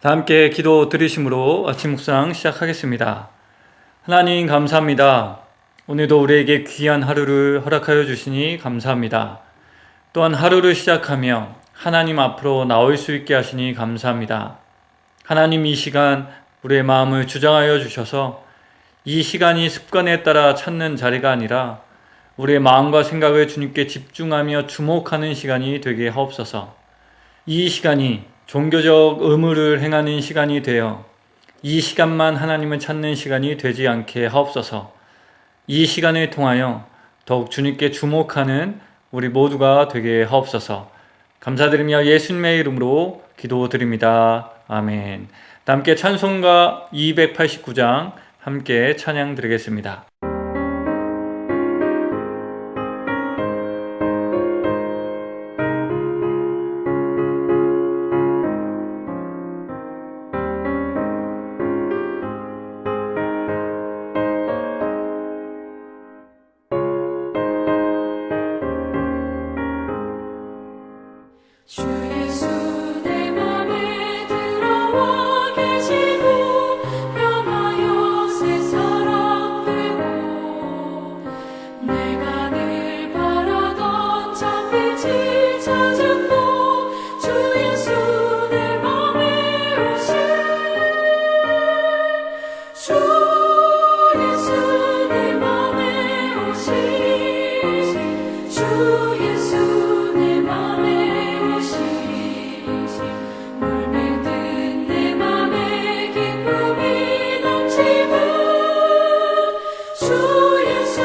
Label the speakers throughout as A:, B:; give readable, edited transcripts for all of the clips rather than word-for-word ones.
A: 다 함께 기도 드리심으로 아침 묵상 시작하겠습니다. 하나님 감사합니다. 오늘도 우리에게 귀한 하루를 허락하여 주시니 감사합니다. 또한 하루를 시작하며 하나님 앞으로 나올 수 있게 하시니 감사합니다. 하나님, 이 시간 우리의 마음을 주장하여 주셔서 이 시간이 습관에 따라 찾는 자리가 아니라 우리의 마음과 생각을 주님께 집중하며 주목하는 시간이 되게 하옵소서. 이 시간이 종교적 의무를 행하는 시간이 되어 이 시간만 하나님을 찾는 시간이 되지 않게 하옵소서. 이 시간을 통하여 더욱 주님께 주목하는 우리 모두가 되게 하옵소서. 감사드리며 예수님의 이름으로 기도드립니다. 아멘. 함께 찬송가 289장 함께 찬양 드리겠습니다.
B: 주 예수 내 맘에 들어와 계시고 변하여 새 사람 되고 내가 늘 바라던 참빛을 찾았고 주 예수 내 맘에 오신 주 예수 내 맘에 오신 주 예수 내 맘에 물밀듯 내 맘에 기쁨이 넘치고 주 예수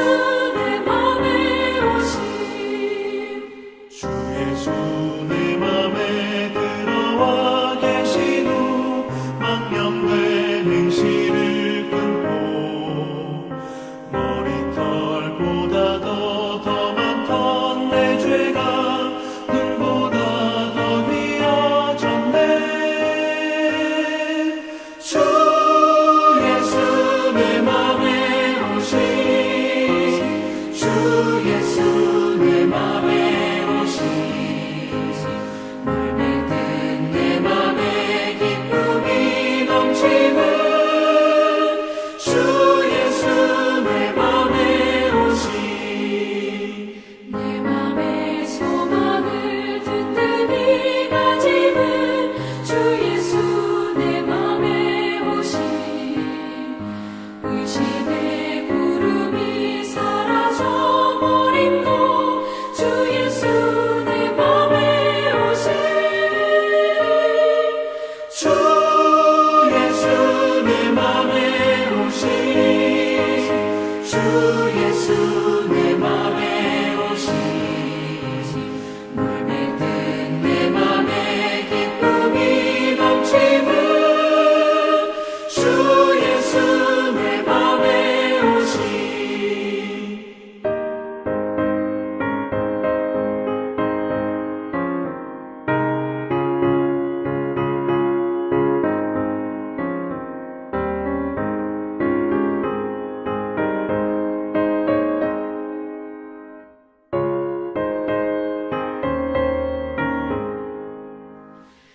B: 내 맘에 오신
C: 주 예수 내 맘에 들어와 계신 후 망령된 행실을 끊고 머리털보다 더 많던 내 죄가 눈보다 더 주 예수 내 맘에 오신 주 예수 내 맘에 오신 물밀듯 내 맘에 기쁨이 넘치고 주 예수 내 맘에 오신
B: 내 맘에 소망을 든든히 가지는 주 예수 내 맘에 오신 의심의 구름이 사라져 버림도 주 예수 내 맘에 오신
C: 주 예수 내 맘에 오신 주 예수 내 맘에 오신 물밀듯 내 맘에 기쁨이 넘치고 주 예수 내 맘에 오신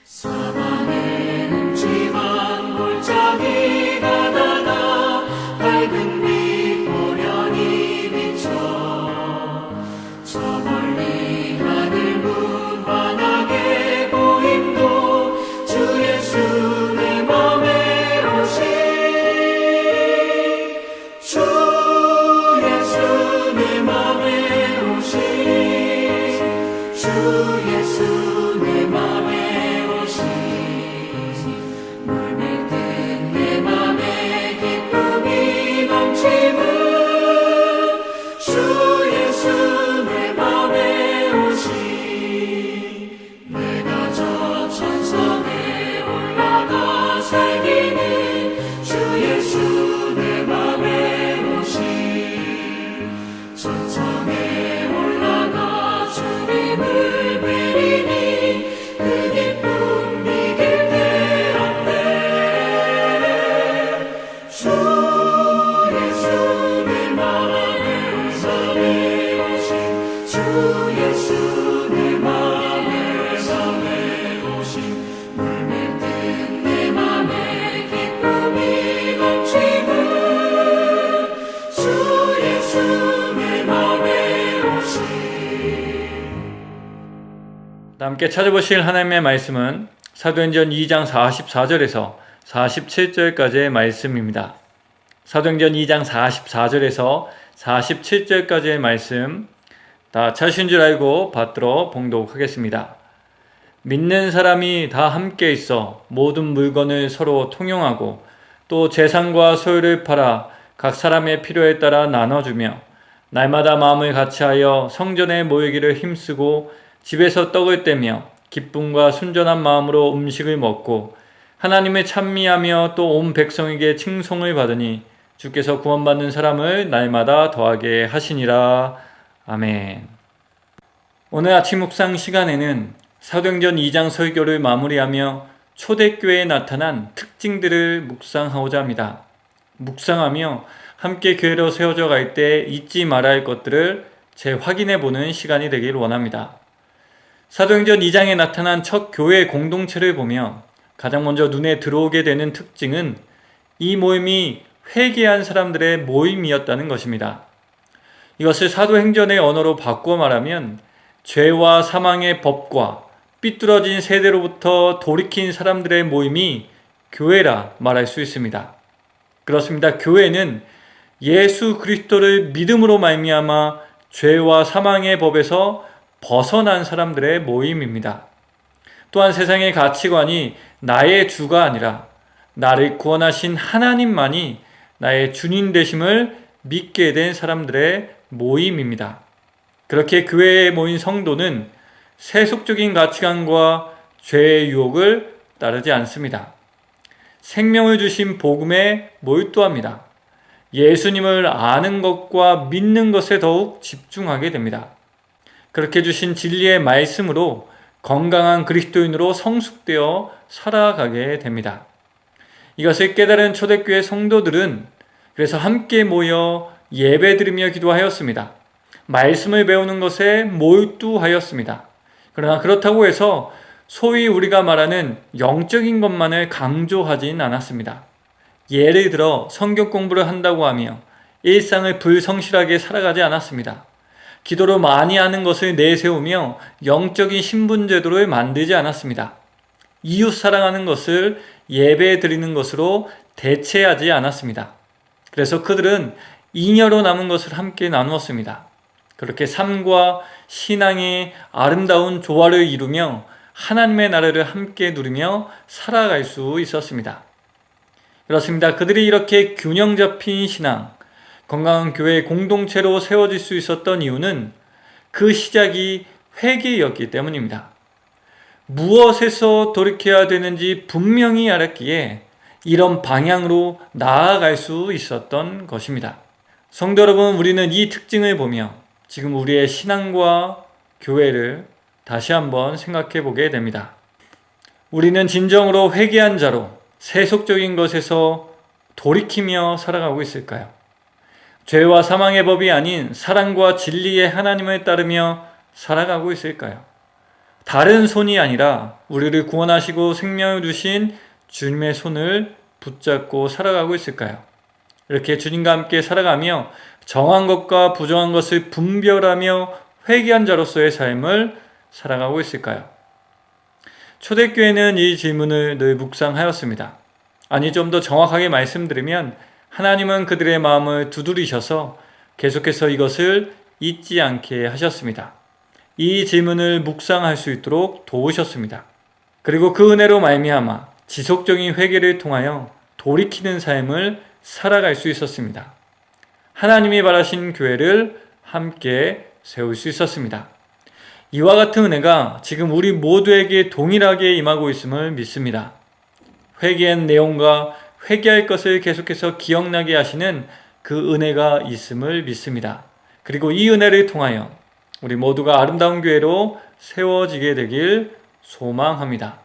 C: 사방에 흠집한 골짜기 가다가 밝은 빛 고련히 비쳐 저 멀리 하늘 무한하게 보임도 주 예수 내 맘에 오신 주 예수 내 맘에 오신 주 예수 내 맘에 오신 물밀듯 내 맘에 기쁨이 넘치고 주 예수 내 맘에 오신 내가 저 천성에 올라가 살기는 주 예수 내 맘에 오신 천성에 올라가 주님을 뵈리니
A: 함께 찾아보실 하나님의 말씀은 사도행전 2장 44절에서 47절까지의 말씀입니다. 사도행전 2장 44절에서 47절까지의 말씀 다 찾으신 줄 알고 받들어 봉독하겠습니다. 믿는 사람이 다 함께 있어 모든 물건을 서로 통용하고 또 재산과 소유를 팔아 각 사람의 필요에 따라 나눠주며 날마다 마음을 같이하여 성전에 모이기를 힘쓰고 집에서 떡을 떼며 기쁨과 순전한 마음으로 음식을 먹고 하나님을 찬미하며 또 온 백성에게 칭송을 받으니 주께서 구원받는 사람을 날마다 더하게 하시니라. 아멘. 오늘 아침 묵상 시간에는 사도행전 2장 설교를 마무리하며 초대교회에 나타난 특징들을 묵상하고자 합니다. 묵상하며 함께 교회로 세워져 갈 때 잊지 말아야 할 것들을 재확인해 보는 시간이 되길 원합니다. 사도행전 2장에 나타난 첫 교회 공동체를 보며 가장 먼저 눈에 들어오게 되는 특징은 이 모임이 회개한 사람들의 모임이었다는 것입니다. 이것을 사도행전의 언어로 바꾸어 말하면 죄와 사망의 법과 삐뚤어진 세대로부터 돌이킨 사람들의 모임이 교회라 말할 수 있습니다. 그렇습니다. 교회는 예수 그리스도를 믿음으로 말미암아 죄와 사망의 법에서 벗어난 사람들의 모임입니다. 또한 세상의 가치관이 나의 주가 아니라 나를 구원하신 하나님만이 나의 주님 되심을 믿게 된 사람들의 모임입니다. 그렇게 교회에 모인 성도는 세속적인 가치관과 죄의 유혹을 따르지 않습니다. 생명을 주신 복음에 몰두합니다. 예수님을 아는 것과 믿는 것에 더욱 집중하게 됩니다. 그렇게 주신 진리의 말씀으로 건강한 그리스도인으로 성숙되어 살아가게 됩니다. 이것을 깨달은 초대교회 성도들은 그래서 함께 모여 예배드리며 기도하였습니다. 말씀을 배우는 것에 몰두하였습니다. 그러나 그렇다고 해서 소위 우리가 말하는 영적인 것만을 강조하진 않았습니다. 예를 들어 성경 공부를 한다고 하며 일상을 불성실하게 살아가지 않았습니다. 기도를 많이 하는 것을 내세우며 영적인 신분제도를 만들지 않았습니다. 이웃 사랑하는 것을 예배 드리는 것으로 대체하지 않았습니다. 그래서 그들은 잉여로 남은 것을 함께 나누었습니다. 그렇게 삶과 신앙의 아름다운 조화를 이루며 하나님의 나라를 함께 누리며 살아갈 수 있었습니다. 그렇습니다. 그들이 이렇게 균형 잡힌 신앙, 건강한 교회 공동체로 세워질 수 있었던 이유는 그 시작이 회개였기 때문입니다. 무엇에서 돌이켜야 되는지 분명히 알았기에 이런 방향으로 나아갈 수 있었던 것입니다. 성도 여러분, 우리는 이 특징을 보며 지금 우리의 신앙과 교회를 다시 한번 생각해 보게 됩니다. 우리는 진정으로 회개한 자로 세속적인 것에서 돌이키며 살아가고 있을까요? 죄와 사망의 법이 아닌 사랑과 진리의 하나님을 따르며 살아가고 있을까요? 다른 손이 아니라 우리를 구원하시고 생명을 주신 주님의 손을 붙잡고 살아가고 있을까요? 이렇게 주님과 함께 살아가며 정한 것과 부정한 것을 분별하며 회개한 자로서의 삶을 살아가고 있을까요? 초대교회는 이 질문을 늘 묵상하였습니다. 아니, 좀 더 정확하게 말씀드리면 하나님은 그들의 마음을 두드리셔서 계속해서 이것을 잊지 않게 하셨습니다. 이 질문을 묵상할 수 있도록 도우셨습니다. 그리고 그 은혜로 말미암아 지속적인 회개를 통하여 돌이키는 삶을 살아갈 수 있었습니다. 하나님이 바라신 교회를 함께 세울 수 있었습니다. 이와 같은 은혜가 지금 우리 모두에게 동일하게 임하고 있음을 믿습니다. 회개한 내용과 회개할 것을 계속해서 기억나게 하시는 그 은혜가 있음을 믿습니다. 그리고 이 은혜를 통하여 우리 모두가 아름다운 교회로 세워지게 되길 소망합니다.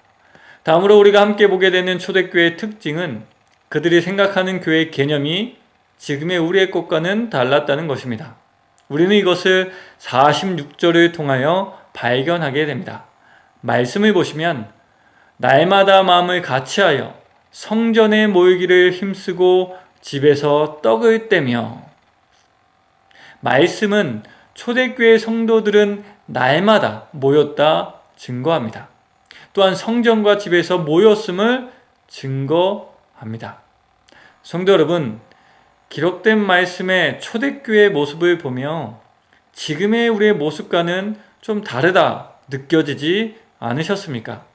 A: 다음으로 우리가 함께 보게 되는 초대교회의 특징은 그들이 생각하는 교회의 개념이 지금의 우리의 것과는 달랐다는 것입니다. 우리는 이것을 46절을 통하여 발견하게 됩니다. 말씀을 보시면 날마다 마음을 같이하여 성전에 모이기를 힘쓰고 집에서 떡을 떼며, 말씀은 초대교회 성도들은 날마다 모였다 증거합니다. 또한 성전과 집에서 모였음을 증거합니다. 성도 여러분, 기록된 말씀의 초대교회의 모습을 보며 지금의 우리의 모습과는 좀 다르다 느껴지지 않으셨습니까?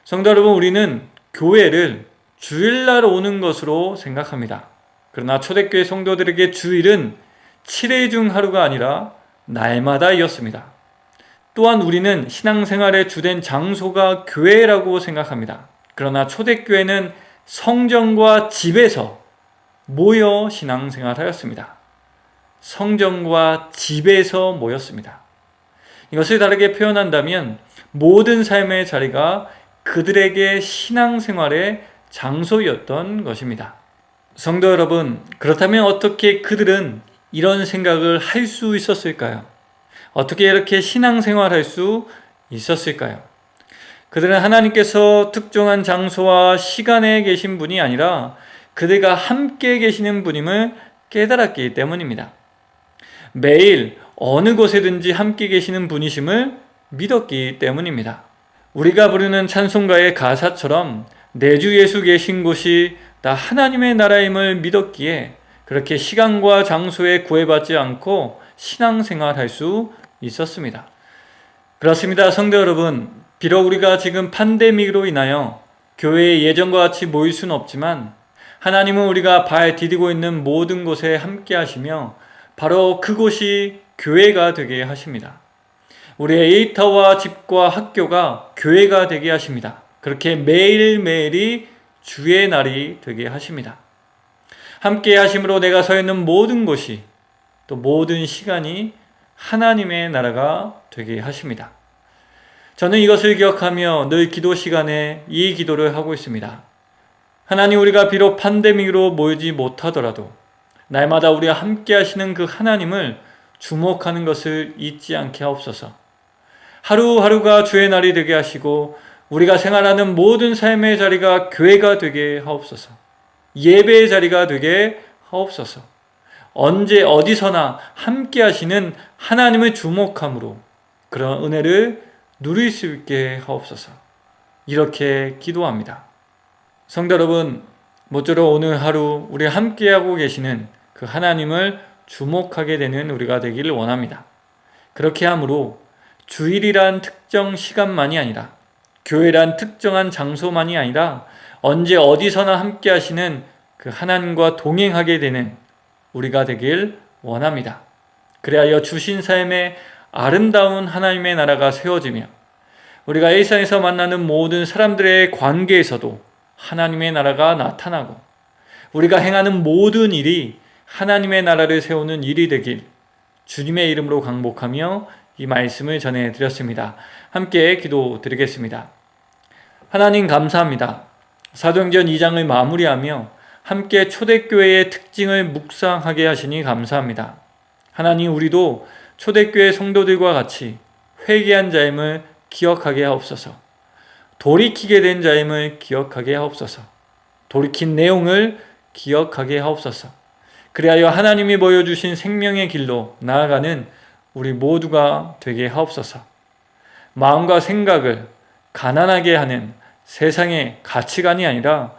A: 성도 여러분, 우리는 교회를 주일날 오는 것으로 생각합니다. 그러나 초대교회 성도들에게 주일은 7회 중 하루가 아니라 날마다이었습니다. 또한 우리는 신앙생활의 주된 장소가 교회라고 생각합니다. 그러나 초대교회는 성전과 집에서 모여 신앙생활하였습니다. 성전과 집에서 모였습니다. 이것을 다르게 표현한다면 모든 삶의 자리가 그들에게 신앙생활의 장소였던 것입니다. 성도 여러분, 그렇다면 어떻게 그들은 이런 생각을 할 수 있었을까요? 어떻게 이렇게 신앙생활할 수 있었을까요? 그들은 하나님께서 특정한 장소와 시간에 계신 분이 아니라 그들과 함께 계시는 분임을 깨달았기 때문입니다. 매일 어느 곳에든지 함께 계시는 분이심을 믿었기 때문입니다. 우리가 부르는 찬송가의 가사처럼 내 주 예수 계신 곳이 다 하나님의 나라임을 믿었기에 그렇게 시간과 장소에 구애받지 않고 신앙생활할 수 있었습니다. 그렇습니다. 성도 여러분, 비록 우리가 지금 팬데믹으로 인하여 교회에 예전과 같이 모일 수는 없지만 하나님은 우리가 발 디디고 있는 모든 곳에 함께 하시며 바로 그곳이 교회가 되게 하십니다. 우리의 일터와 집과 학교가 교회가 되게 하십니다. 그렇게 매일매일이 주의 날이 되게 하십니다. 함께 하심으로 내가 서 있는 모든 곳이 또 모든 시간이 하나님의 나라가 되게 하십니다. 저는 이것을 기억하며 늘 기도 시간에 이 기도를 하고 있습니다. 하나님, 우리가 비록 팬데믹으로 모이지 못하더라도 날마다 우리와 함께 하시는 그 하나님을 주목하는 것을 잊지 않게 하옵소서. 하루하루가 주의 날이 되게 하시고 우리가 생활하는 모든 삶의 자리가 교회가 되게 하옵소서. 예배의 자리가 되게 하옵소서. 언제 어디서나 함께 하시는 하나님을 주목함으로 그런 은혜를 누릴 수 있게 하옵소서. 이렇게 기도합니다. 성도 여러분, 모쪼록 오늘 하루 우리 함께하고 계시는 그 하나님을 주목하게 되는 우리가 되기를 원합니다. 그렇게 함으로 주일이란 특정 시간만이 아니라 교회란 특정한 장소만이 아니라 언제 어디서나 함께 하시는 그 하나님과 동행하게 되는 우리가 되길 원합니다. 그리하여 주신 삶에 아름다운 하나님의 나라가 세워지며 우리가 일상에서 만나는 모든 사람들의 관계에서도 하나님의 나라가 나타나고 우리가 행하는 모든 일이 하나님의 나라를 세우는 일이 되길 주님의 이름으로 강복하며 이 말씀을 전해드렸습니다. 함께 기도드리겠습니다. 하나님 감사합니다. 사도행전 2장을 마무리하며 함께 초대교회의 특징을 묵상하게 하시니 감사합니다. 하나님, 우리도 초대교회 성도들과 같이 회개한 자임을 기억하게 하옵소서. 돌이키게 된 자임을 기억하게 하옵소서. 돌이킨 내용을 기억하게 하옵소서. 그리하여 하나님이 보여주신 생명의 길로 나아가는 우리 모두가 되게 하옵소서. 마음과 생각을 가난하게 하는 세상의 가치관이 아니라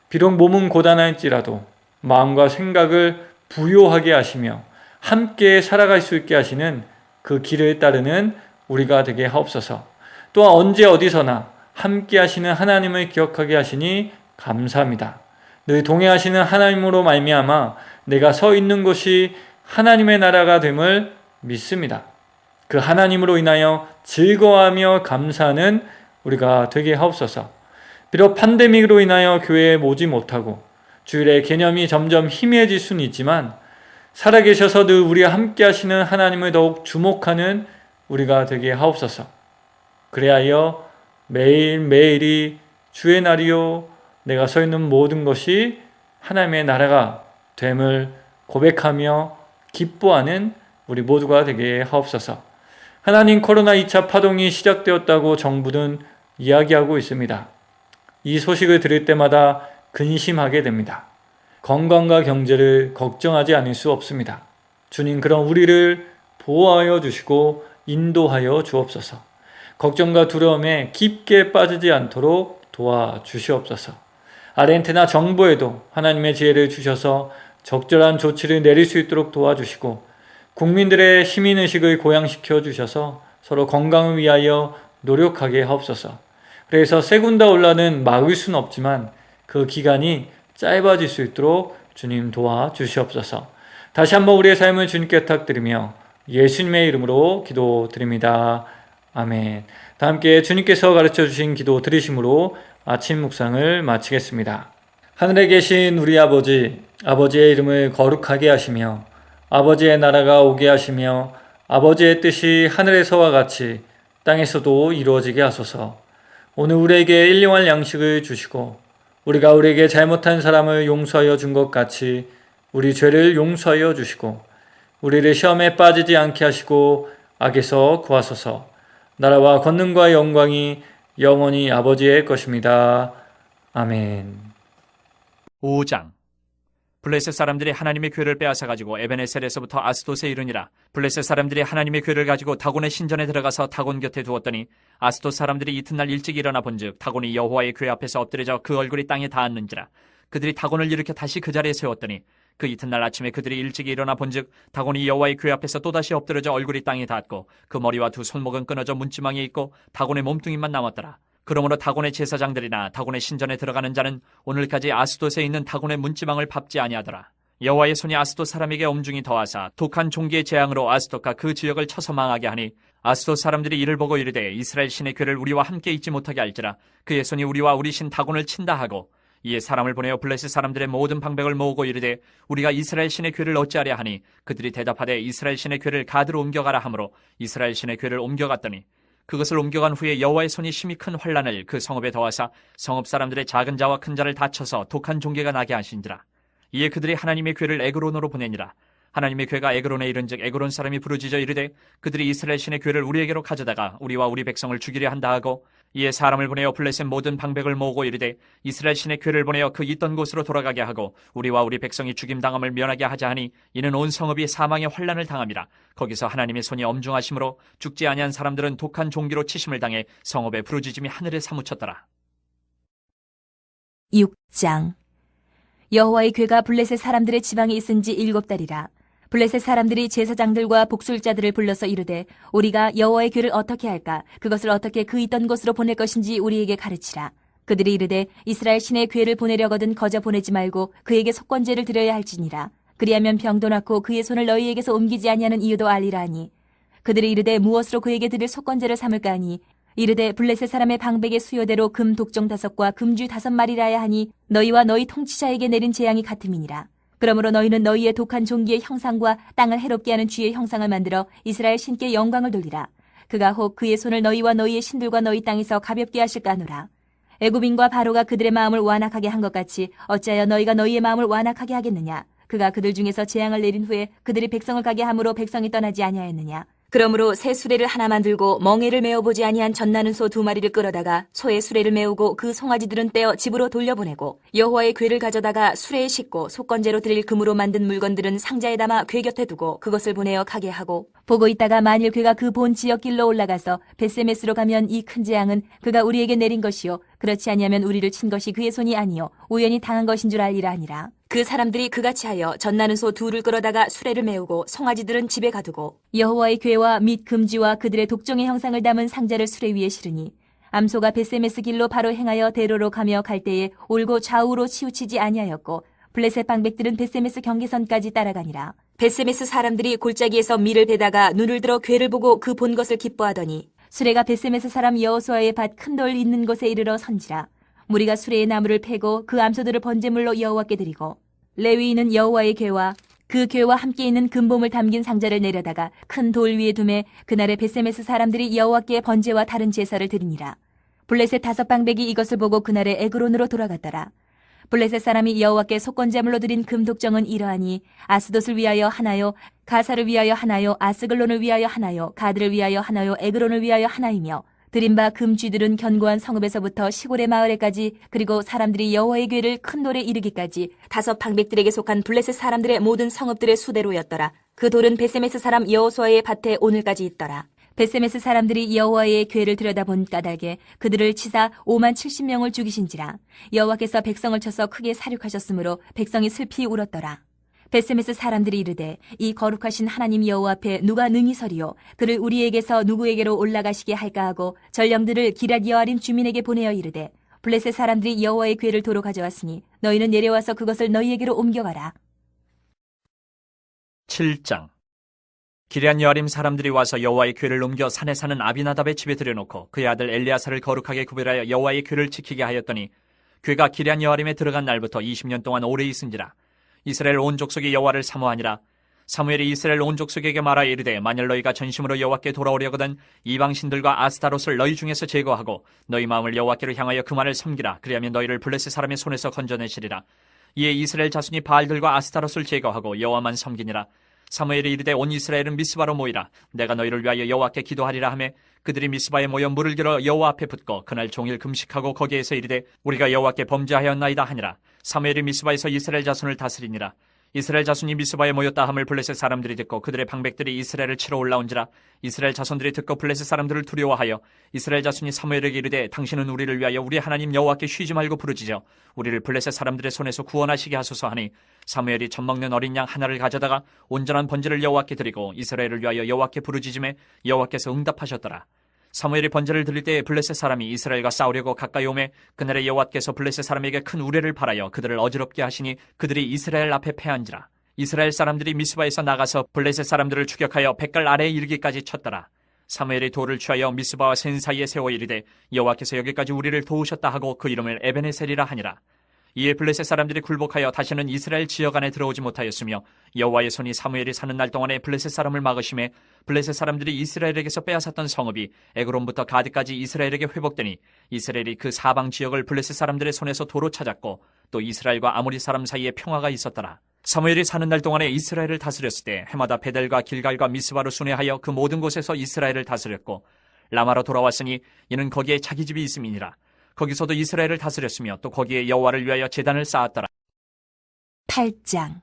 A: 비록 몸은 고단할지라도 마음과 생각을 부요하게 하시며 함께 살아갈 수 있게 하시는 그 길을 따르는 우리가 되게 하옵소서. 또한 언제 어디서나 함께 하시는 하나님을 기억하게 하시니 감사합니다. 늘 동행하시는 하나님으로 말미암아 내가 서 있는 곳이 하나님의 나라가 됨을 믿습니다. 그 하나님으로 인하여 즐거워하며 감사하는 우리가 되게 하옵소서. 비록 팬데믹으로 인하여 교회에 모지 못하고 주일의 개념이 점점 희미해질 수는 있지만 살아계셔서 늘 우리와 함께 하시는 하나님을 더욱 주목하는 우리가 되게 하옵소서. 그리하여 매일매일이 주의 날이요 내가 서 있는 모든 것이 하나님의 나라가 됨을 고백하며 기뻐하는 우리 모두가 되게 하옵소서. 하나님, 코로나 2차 파동이 시작되었다고 정부는 이야기하고 있습니다. 이 소식을 들을 때마다 근심하게 됩니다. 건강과 경제를 걱정하지 않을 수 없습니다. 주님, 그런 우리를 보호하여 주시고 인도하여 주옵소서. 걱정과 두려움에 깊게 빠지지 않도록 도와주시옵소서. 아르헨티나 정부에도 하나님의 지혜를 주셔서 적절한 조치를 내릴 수 있도록 도와주시고 국민들의 시민의식을 고양시켜 주셔서 서로 건강을 위하여 노력하게 하옵소서. 그래서 세군다 혼란은 막을 수는 없지만 그 기간이 짧아질 수 있도록 주님 도와주시옵소서. 다시 한번 우리의 삶을 주님께 부탁드리며 예수님의 이름으로 기도드립니다. 아멘. 다 함께 주님께서 가르쳐 주신 기도 드리심으로 아침 묵상을 마치겠습니다. 하늘에 계신 우리 아버지, 아버지의 이름을 거룩하게 하시며 아버지의 나라가 오게 하시며 아버지의 뜻이 하늘에서와 같이 땅에서도 이루어지게 하소서. 오늘 우리에게 일용할 양식을 주시고 우리가 우리에게 잘못한 사람을 용서하여 준 것 같이 우리 죄를 용서하여 주시고 우리를 시험에 빠지지 않게 하시고 악에서 구하소서. 나라와 권능과 영광이 영원히 아버지의 것입니다. 아멘.
D: 5장. 블레셋 사람들이 하나님의 궤를 빼앗아가지고 에베네셀에서부터 아스돗에 이르니라. 블레셋 사람들이 하나님의 궤를 가지고 다곤의 신전에 들어가서 다곤 곁에 두었더니 아스돗 사람들이 이튿날 일찍 일어나 본즉 다곤이 여호와의 궤 앞에서 엎드려져 그 얼굴이 땅에 닿았는지라. 그들이 다곤을 일으켜 다시 그 자리에 세웠더니 그 이튿날 아침에 그들이 일찍 일어나 본즉 다곤이 여호와의 궤 앞에서 또다시 엎드려져 얼굴이 땅에 닿았고 그 머리와 두 손목은 끊어져 문지망에 있고 다곤의 몸뚱이만 남았더라. 그러므로 다곤의 제사장들이나 다곤의 신전에 들어가는 자는 오늘까지 아스돗에 있는 다곤의 문지망을 밟지 아니하더라. 여호와의 손이 아스돗 사람에게 엄중히 더하사 독한 종기의 재앙으로 아스돗과 그 지역을 쳐서 망하게 하니 아스돗 사람들이 이를 보고 이르되 이스라엘 신의 궤를 우리와 함께 있지 못하게 할지라. 그의 손이 우리와 우리 신 다곤을 친다 하고 이에 사람을 보내어 블레셋 사람들의 모든 방백을 모으고 이르되 우리가 이스라엘 신의 궤를 어찌하랴 하니 그들이 대답하되 이스라엘 신의 궤를 가드로 옮겨가라 하므로 이스라엘 신의 궤를 옮겨갔더니 그것을 옮겨간 후에 여호와의 손이 심히 큰 환란을 그 성읍에 더하사 성읍 사람들의 작은 자와 큰 자를 다쳐서 독한 종괴가 나게 하신지라. 이에 그들이 하나님의 궤를 에그론으로 보내니라. 하나님의 궤가 에그론에 이른즉 에그론 사람이 부르짖어 이르되 그들이 이스라엘 신의 궤를 우리에게로 가져다가 우리와 우리 백성을 죽이려 한다 하고 이에 사람을 보내어 블레셋 모든 방백을 모으고 이르되 이스라엘 신의 궤를 보내어 그 있던 곳으로 돌아가게 하고 우리와 우리 백성이 죽임당함을 면하게 하자 하니 이는 온 성읍이 사망의 환란을 당함이라. 거기서 하나님의 손이 엄중하심으로 죽지 아니한 사람들은 독한 종기로 치심을 당해 성읍의 부르짖음이 하늘에 사무쳤더라.
E: 6장. 여호와의 궤가 블레셋 사람들의 지방에 있은 지 7달이라. 블레셋 사람들이 제사장들과 복술자들을 불러서 이르되 우리가 여호와의 궤를 어떻게 할까? 그것을 어떻게 그 있던 곳으로 보낼 것인지 우리에게 가르치라. 그들이 이르되 이스라엘 신의 궤를 보내려거든 거저 보내지 말고 그에게 속건제를 드려야 할지니라. 그리하면 병도 낫고 그의 손을 너희에게서 옮기지 아니하는 이유도 알리라 하니 그들이 이르되 무엇으로 그에게 드릴 속건제를 삼을까 하니 이르되 블레셋 사람의 방백의 수요대로 금 독종 5과 금쥐 5마리라야 하니 너희와 너희 통치자에게 내린 재앙이 같음이니라. 그러므로 너희는 너희의 독한 종기의 형상과 땅을 해롭게 하는 쥐의 형상을 만들어 이스라엘 신께 영광을 돌리라. 그가 혹 그의 손을 너희와 너희의 신들과 너희 땅에서 가볍게 하실까 하노라. 애굽인과 바로가 그들의 마음을 완악하게 한 것 같이 어찌하여 너희가 너희의 마음을 완악하게 하겠느냐. 그가 그들 중에서 재앙을 내린 후에 그들이 백성을 가게 함으로 백성이 떠나지 아니하였느냐. 그러므로 새 수레를 하나 만들고 멍에를 메어보지 아니한 젖나는 소 2마리를 끌어다가 소의 수레를 메우고 그 송아지들은 떼어 집으로 돌려보내고 여호와의 궤를 가져다가 수레에 싣고 속건제로 드릴 금으로 만든 물건들은 상자에 담아 궤 곁에 두고 그것을 보내어 가게 하고 보고 있다가 만일 그가 그 본 지역길로 올라가서 벳세메스로 가면 이 큰 재앙은 그가 우리에게 내린 것이요 그렇지 아니하면 우리를 친 것이 그의 손이 아니요 우연히 당한 것인 줄 알리라 하니라. 그 사람들이 그같이 하여 젖나는 소 2를 끌어다가 수레를 메우고 송아지들은 집에 가두고 여호와의 궤와 및 금지와 그들의 독종의 형상을 담은 상자를 수레 위에 실으니 암소가 벳세메스 길로 바로 행하여 대로로 가며 갈 때에 올고 좌우로 치우치지 아니하였고 블레셋 방백들은 벳세메스 경계선까지 따라가니라. 벳세메스 사람들이 골짜기에서 밀을 베다가 눈을 들어 궤를 보고 그 본 것을 기뻐하더니 수레가 벳세메스 사람 여호수아의 밭 큰 돌 있는 곳에 이르러 선지라. 무리가 수레의 나무를 패고 그 암소들을 번제물로 여호와께 드리고 레위인은 여호와의 궤와 그 궤와 함께 있는 금봄을 담긴 상자를 내려다가 큰 돌 위에 두매 그날에 벳세메스 사람들이 여호와께 번제와 다른 제사를 드리니라. 블레셋 5방백이 이것을 보고 그날에 에그론으로 돌아갔더라. 블레셋 사람이 여호와께 속건제물로 드린 금독정은 이러하니 아스돗을 위하여 하나요, 가사를 위하여 하나요, 아스글론을 위하여 하나요, 가드를 위하여 하나요, 에그론을 위하여 하나이며 드린 바 금쥐들은 견고한 성읍에서부터 시골의 마을에까지 그리고 사람들이 여호와의 궤를 큰 돌에 이르기까지 5방백들에게 속한 블레셋 사람들의 모든 성읍들의 수대로였더라. 그 돌은 벳세메스 사람 여호수아의 밭에 오늘까지 있더라. 베세메스 사람들이 여호와의 궤를 들여다본 까닭에 그들을 치사 5만 70명을 죽이신지라. 여호와께서 백성을 쳐서 크게 사륙하셨으므로 백성이 슬피 울었더라. 베세메스 사람들이 이르되 이 거룩하신 하나님 여호와 앞에 누가 능히 서리요 그를 우리에게서 누구에게로 올라가시게 할까 하고 전령들을 기럇 여아림 주민에게 보내어 이르되 블레셋 사람들이 여호와의 궤를 도로 가져왔으니 너희는 내려와서 그것을 너희에게로 옮겨가라.
D: 7장. 기럇 여아림 사람들이 와서 여호와의 궤를 옮겨 산에 사는 아비나답의 집에 들여놓고 그의 아들 엘리야사를 거룩하게 구별하여 여호와의 궤를 지키게 하였더니 궤가 기럇 여아림에 들어간 날부터 20년 동안 오래 있은지라. 이스라엘 온 족속이 여호와를 사모하니라. 사무엘이 이스라엘 온 족속에게 말하여 이르되 만일 너희가 전심으로 여호와께 돌아오려거든 이방신들과 아스타롯을 너희 중에서 제거하고 너희 마음을 여호와께로 향하여 그만을 섬기라. 그리하면 너희를 블레셋 사람의 손에서 건져내시리라. 이에 이스라엘 자손이 바알들과 아스타롯을 제거하고 여호와만 섬기니라. 사무엘이 이르되 온 이스라엘은 미스바로 모이라. 내가 너희를 위하여 여호와께 기도하리라 하며 그들이 미스바에 모여 물을 길어 여호와 앞에 붓고 그날 종일 금식하고 거기에서 이르되 우리가 여호와께 범죄하였나이다 하니라. 사무엘이 미스바에서 이스라엘 자손을 다스리니라. 이스라엘 자손이 미스바에 모였다 함을 블레셋 사람들이 듣고 그들의 방백들이 이스라엘을 치러 올라온지라. 이스라엘 자손들이 듣고 블레셋 사람들을 두려워하여 이스라엘 자손이 사무엘에게 이르되 당신은 우리를 위하여 우리 하나님 여호와께 쉬지 말고 부르짖어 우리를 블레셋 사람들의 손에서 구원하시게 하소서 하니 사무엘이 젖먹는 어린 양 하나를 가져다가 온전한 번제를 여호와께 드리고 이스라엘을 위하여 여호와께 부르짖음에 여호와께서 응답하셨더라. 사무엘이 번제를 드릴 때에 블레셋 사람이 이스라엘과 싸우려고 가까이 오매 그날에 여호와께서 블레셋 사람에게 큰 우레를 발하여 그들을 어지럽게 하시니 그들이 이스라엘 앞에 패한지라. 이스라엘 사람들이 미스바에서 나가서 블레셋 사람들을 추격하여 백갈 아래에 이르기까지 쳤더라. 사무엘이 돌을 취하여 미스바와 센 사이에 세워 이르되 여호와께서 여기까지 우리를 도우셨다 하고 그 이름을 에베네셀이라 하니라. 이에 블레셋 사람들이 굴복하여 다시는 이스라엘 지역 안에 들어오지 못하였으며 여호와의 손이 사무엘이 사는 날 동안에 블레셋 사람을 막으심에 블레셋 사람들이 이스라엘에게서 빼앗았던 성읍이 에그론부터 가드까지 이스라엘에게 회복되니 이스라엘이 그 사방 지역을 블레셋 사람들의 손에서 도로 찾았고 또 이스라엘과 아모리 사람 사이에 평화가 있었더라. 사무엘이 사는 날 동안에 이스라엘을 다스렸을 때 해마다 베델과 길갈과 미스바로 순회하여 그 모든 곳에서 이스라엘을 다스렸고 라마로 돌아왔으니 이는 거기에 자기 집이 있음이니라. 거기서도 이스라엘을 다스렸으며 또 거기에 여호와를 위하여 제단을 쌓았더라.
E: 8장.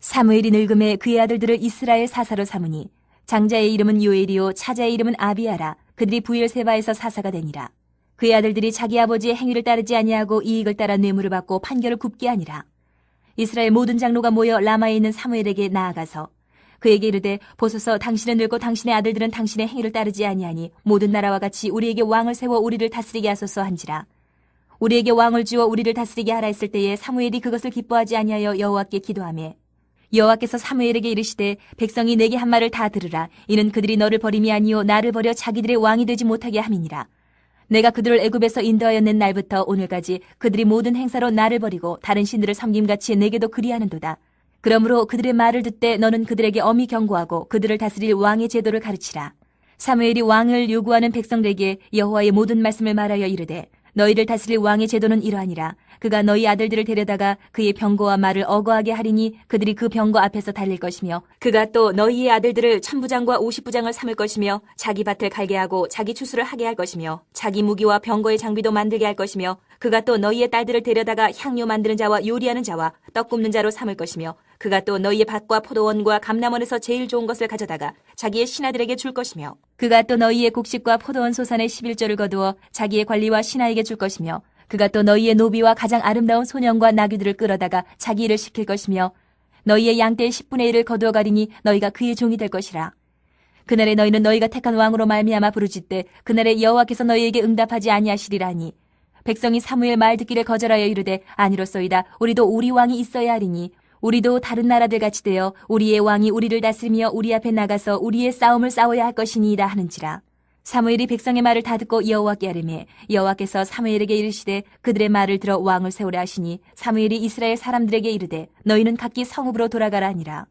E: 사무엘이 늙음에 그의 아들들을 이스라엘 사사로 삼으니 장자의 이름은 요엘이요 차자의 이름은 아비아라. 그들이 부엘세바에서 사사가 되니라. 그의 아들들이 자기 아버지의 행위를 따르지 아니하고 이익을 따라 뇌물을 받고 판결을 굽게 하니라. 이스라엘 모든 장로가 모여 라마에 있는 사무엘에게 나아가서 그에게 이르되 보소서 당신은 늙고 당신의 아들들은 당신의 행위를 따르지 아니하니 모든 나라와 같이 우리에게 왕을 세워 우리를 다스리게 하소서 한지라. 우리에게 왕을 주어 우리를 다스리게 하라 했을 때에 사무엘이 그것을 기뻐하지 아니하여 여호와께 기도하며 여호와께서 사무엘에게 이르시되 백성이 내게 한 말을 다 들으라. 이는 그들이 너를 버림이 아니요 나를 버려 자기들의 왕이 되지 못하게 함이니라. 내가 그들을 애굽에서 인도하여 낸 날부터 오늘까지 그들이 모든 행사로 나를 버리고 다른 신들을 섬김같이 내게도 그리하는도다. 그러므로 그들의 말을 듣되 너는 그들에게 엄히 경고하고 그들을 다스릴 왕의 제도를 가르치라. 사무엘이 왕을 요구하는 백성들에게 여호와의 모든 말씀을 말하여 이르되 너희를 다스릴 왕의 제도는 이러하니라. 그가 너희 아들들을 데려다가 그의 병거와 말을 어거하게 하리니 그들이 그 병거 앞에서 달릴 것이며 그가 또 너희의 아들들을 1000부장과 50부장을 삼을 것이며 자기 밭을 갈게 하고 자기 추수를 하게 할 것이며 자기 무기와 병거의 장비도 만들게 할 것이며 그가 또 너희의 딸들을 데려다가 향료 만드는 자와 요리하는 자와 떡 굽는 자로 삼을 것이며 그가 또 너희의 밭과 포도원과 감람원에서 제일 좋은 것을 가져다가 자기의 신하들에게 줄 것이며 그가 또 너희의 곡식과 포도원 소산의 11조를 거두어 자기의 관리와 신하에게 줄 것이며 그가 또 너희의 노비와 가장 아름다운 소년과 나귀들을 끌어다가 자기 일을 시킬 것이며 너희의 양떼의 10분의 1을 거두어 가리니 너희가 그의 종이 될 것이라. 그날에 너희는 너희가 택한 왕으로 말미암아 부르짖되 그날에 여호와께서 너희에게 응답하지 아니하시리라니. 백성이 사무엘 말 듣기를 거절하여 이르되 아니로소이다. 우리도 우리 왕이 있어야 하리니 우리도 다른 나라들 같이 되어 우리의 왕이 우리를 다스리며 우리 앞에 나가서 우리의 싸움을 싸워야 할 것이니이다 하는지라. 사무엘이 백성의 말을 다 듣고 여호와께 아뢰매 여호와께서 사무엘에게 이르시되 그들의 말을 들어 왕을 세우라 하시니 사무엘이 이스라엘 사람들에게 이르되 너희는 각기 성읍으로 돌아가라 하니라.